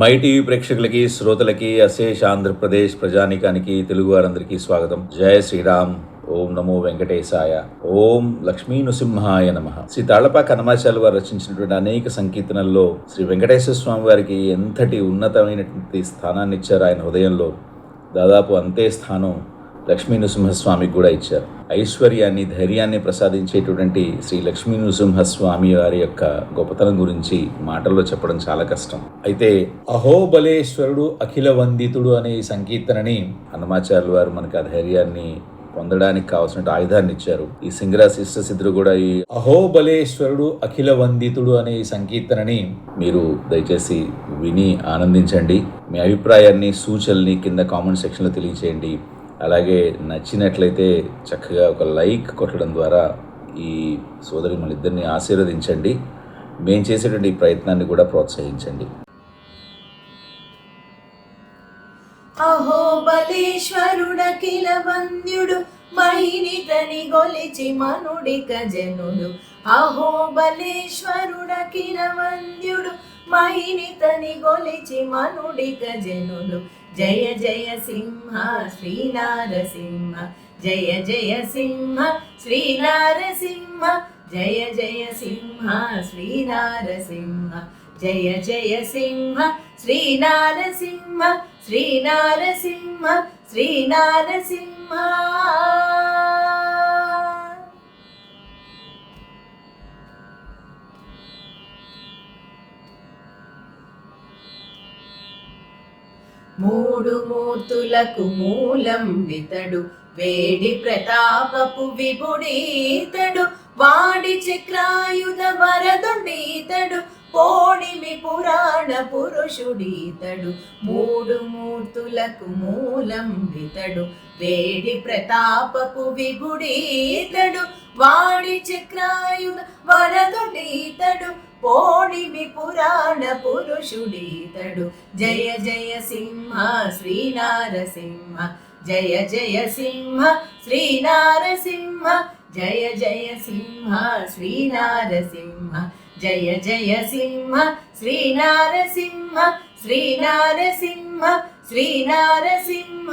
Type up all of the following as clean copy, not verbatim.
My TV ప్రేక్షకులకి శ్రోతలకి అశేష ఆంధ్రప్రదేశ్ ప్రజానికానికి తెలుగు వారందరికీ స్వాగతం. జయ శ్రీరామ్. ఓం నమో వెంకటేశాయ. ఓం లక్ష్మీ నృసింహాయ నమః. శ్రీ తాళ్లపాక హనుమాచార్యులు వారు రచించినటువంటి అనేక సంకీర్తనల్లో శ్రీ వెంకటేశ్వర స్వామి వారికి ఎంతటి ఉన్నతమైనటువంటి స్థానాన్ని ఇచ్చారు. ఆయన హృదయంలో దాదాపు అంతే స్థానం లక్ష్మీ నృసింహస్వామికి కూడా ఇచ్చారు. ఐశ్వర్యాన్ని, ధైర్యాన్ని ప్రసాదించేటువంటి శ్రీ లక్ష్మీ నృసింహస్వామి వారి యొక్క గొప్పతనం గురించి మాటల్లో చెప్పడం చాలా కష్టం. అయితే అహోబలేశ్వరుడు అఖిల వందితుడు అనే ఈ సంకీర్తనని హనుమాచార్యులు వారు మనకు ఆ ధైర్యాన్ని పొందడానికి కావాల్సిన ఆయుధాన్ని ఇచ్చారు. ఈ సింగరా సిద్ధుడు కూడా ఈ అహోబలేశ్వరుడు అఖిల వందితుడు అనే ఈ సంకీర్తనని మీరు దయచేసి విని ఆనందించండి. మీ అభిప్రాయాన్ని, సూచనల్ని కింద కామెంట్ సెక్షన్లో తెలియచేయండి. అలాగే నచ్చినట్లయితే చక్కగా ఒక లైక్ కొట్టడం ద్వారా ఈ సోదరి మన ఇద్దరిని ఆశీర్వదించండి. మేము చేసేటువంటి ఈ ప్రయత్నాన్ని కూడా ప్రోత్సహించండి. అహోబలేశ్వరుడఖిల వంద్యుడు మహినితని గొలిచి మనుడిక జనులు. అహోబలేశ్వరుడఖిల వంద్యుడు మహినితని గొలిచి మనుడిక జనులు. జయ జయ సింహ శ్రీ నారసింహ, జయ జయ సింహ శ్రీ నారసింహ, జయ జయ సింహ శ్రీ నారసింహ, జయ జయ సింహ శ్రీ నారసింహ, శ్రీ నారసింహ, శ్రీ నారసింహ. మూడు మూర్తులకు మూలం వితడు, వేడి ప్రతాపపు విభుడీతడు, వాడి చక్రాయుధ వరదుండీతడు, పోడిమి పురాణ పురుషుడీతడు. మూడు మూర్తులకు మూలం వితడు, వేడి ప్రతాపపు విభుడీతడు, వాడి చక్రాయుధ వరదుండీతడు, పోడిమి పురాణ పురుషుడీతడు. జయ జయ సింహ శ్రీ నారసింహ, జయ జయ సింహ శ్రీ నారసింహ, జయ జయ సింహ శ్రీ నారసింహ, జయ జయ సింహ శ్రీ నారసింహ, శ్రీ నారసింహ, శ్రీ నారసింహ.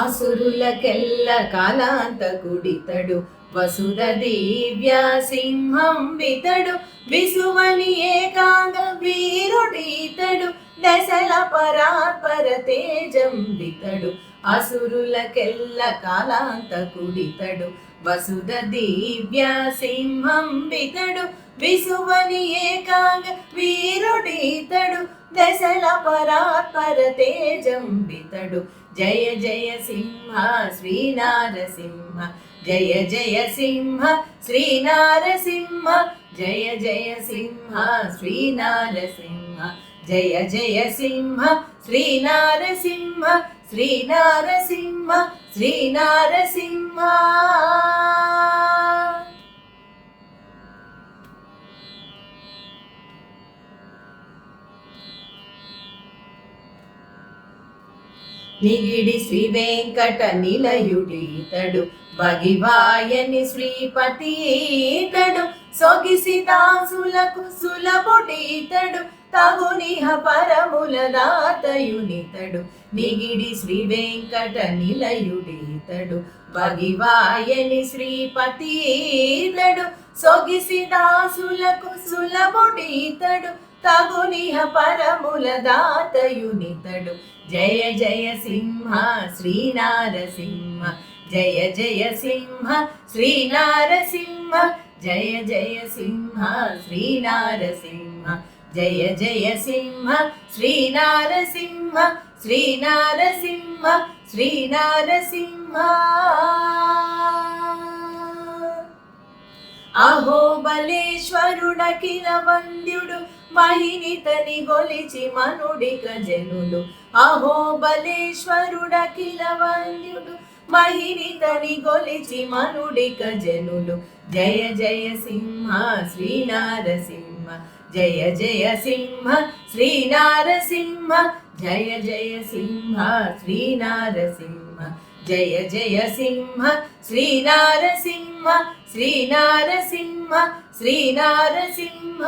అసురులకెల్ల కాలాంతకుడితడు, వసుధ దివ్య సింహం వితడు, విసువని ఏకాంగ వీరుడీతడు, దశల పరాత్పర తేజం వితడు. అసురులకెల్ల కాలాంతకుడితడు, వసుధ దివ్య సింహం వితడు, విసువని ఏకాంగ వీరుడీతడు, దశల పరాత్పర తేజం వితడు. జయ జయ సింహ శ్రీ నారసింహ, జయ జయ సింహ శ్రీ నారసింహ, జయ జయ సింహ శ్రీ నారసింహ, జయ జయ సింహ శ్రీ నారసింహ, శ్రీ నారసింహ, శ్రీ నారసింహ. నిగిడి శ్రీ వెంకట నిలయుడీతడు, భగివాయని శ్రీపతి ఈతడు, సొగిసి దాసులకు సులభుడీతడు, తగునిహ పరముల దాతయునితడు. నిగిడి శ్రీ వెంకట నిలయుడీతడు, భగివాయని శ్రీపతి ఈతడు, సొగిసి దాసులకు సులభుడీతడు, తగునిహ పరముల దాతయునితడు. జయ జయ సింహ శ్రీ నారసింహ, జయ జయ సింహ శ్రీ నారసింహ, జయ జయ సింహ శ్రీ నారసింహ, జయ జయ సింహ శ్రీ నారసింహ, శ్రీ నారసింహ, శ్రీ నారసింహ. అహోబలేశ్వరుడఖిల వంద్యుడు మహినితని గొలిచి మనుడిక జనులు. అహోబలేశ్వరుడఖిల వంద్యుడు మహినితని గొలిచి మనుడిక జనులు. జయ జయ సింహ శ్రీ నారసింహ, జయ జయ సింహ శ్రీ నారసింహ, జయ జయ సింహ శ్రీ నారసింహ, జయ జయ సింహ శ్రీ నారసింహ శ్రీ నారసింహ శ్రీ నారసింహ